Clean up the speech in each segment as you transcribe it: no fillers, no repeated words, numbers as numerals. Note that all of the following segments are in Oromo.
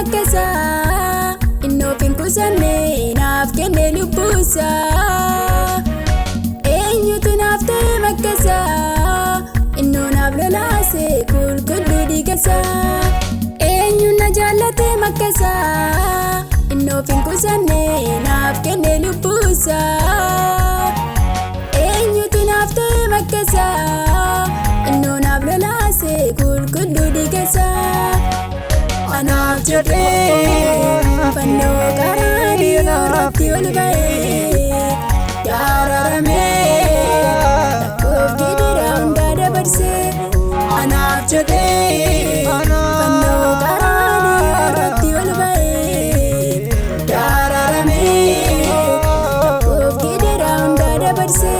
makkasa innofin kusanne naaf kenne lubbuusa eenyutu naaf ta'e makkasa innoo naaf lolaase qulqulluu dhiigasa eenyu na jaallate makkasa innofin kusanne naaf kenne lubbuusa eenyutu naaf ta'e makkasa innoo naaf lolaase qulqulluu dhiigasa anaaf jedhee fannoo qaraanii irratti ol ba'ee yaararamee rakkoof gidiraa hundaa dabarsee anaaf jedhee fannoo qaraanii irratti ol ba'ee yaararamee rakkoof gidiraa hundaa dabarsee.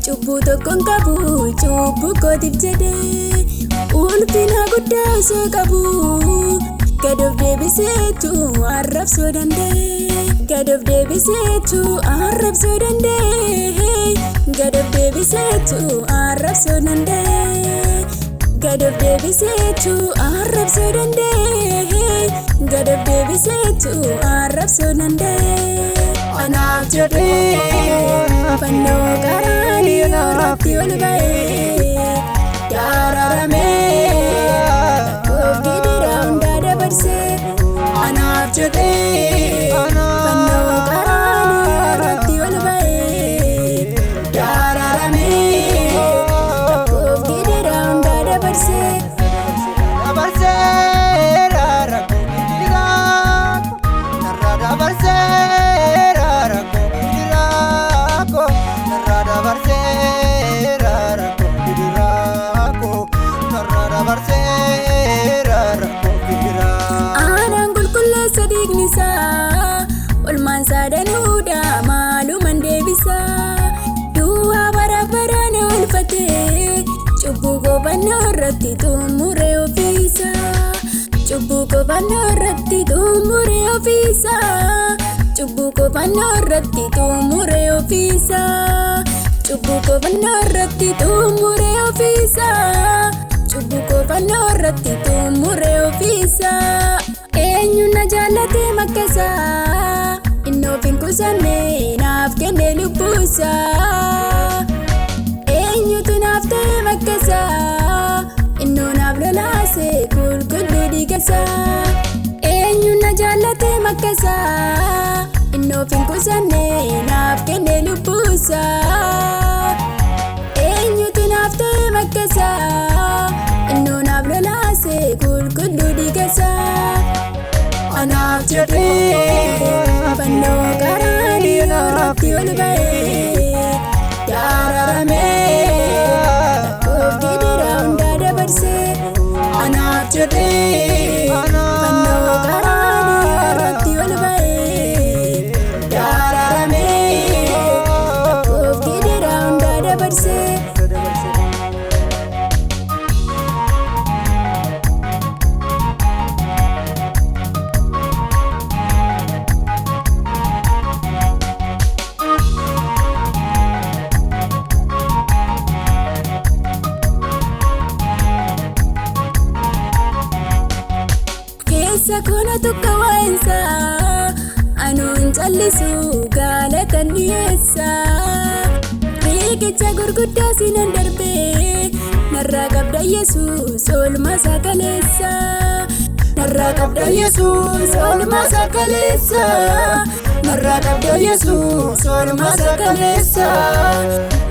Cubbuu tokkoon qabu cubbuu kootiif jedhee ulfina guddaa osoo qabu gad of deebiseetu arrabsoo danda'e gad of deebiseetu arrabsoo danda'e gad of deebiseetu arrabsoo danda'e gad of deebiseetu arrabsoo danda'e gad of deebiseetu arrabsoo danda'e anaaf jedhee fannoo qaraanii irratti ol ba'ee yaararamee rakkoof gidiraa hundaa dabarsee anaaf jedhee fannoo qaraanii irratti ol ba'ee yaararamee rakkoof gidiraa hundaa dabarsee. Aanaan qulqulleessa dhiignisaa olmaan saadanuudha maalumaan deebisa duwwaa baraaf baraan oolfatee cubbuu qofannoo irratti xumuree ofiisa cubbuu qofannoo irratti xumuree ofiisa cubbuu qofannoo irratti xumuree ofiisa cubbuu qofannoo irratti xumuree ofiisa. Cubbuu qofannoo irratti xumuree ofiisa eenyu na jaallate makkasa innofin kusanne naaf kenne lubbuusa eenyutu naaf ta'e makkasa innoo naaf lolaase qulqulluu dhiigasa eenyu na jaallate makkasa innofin kusanne naaf kenne lubbuusa eenyutu naaf ta'e makkasa innoo naaf lolaase qulqulluu dhiigasa anaaf jedhee fannoo qaraanii irratti ol ba'ee yaararamee rakkoof gidiraa hundaa dabarsee anaaf jedhee fannoo qaraanii irratti ol ba'ee yaararamee rakkoof gidiraa hundaa dabarsee. Sakona tokko waa'insa anuun callisu galatan dhiyeessa riiqicha gurguddaa sinan darbee narraa qabda Yesuus oolmaa isaa kaleessa narraa qabda Yesuus oolmaa isaa kaleessa narraa qabda Yesuus oolmaa isaa kaleessa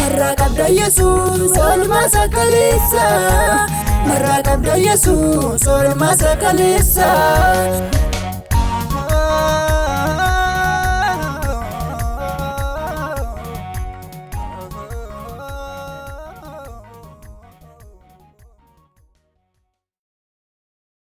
narraa qabda Yesuus oolmaa isaa kaleessa narraa qabda Yesuus oolmaa isaa kaleessa.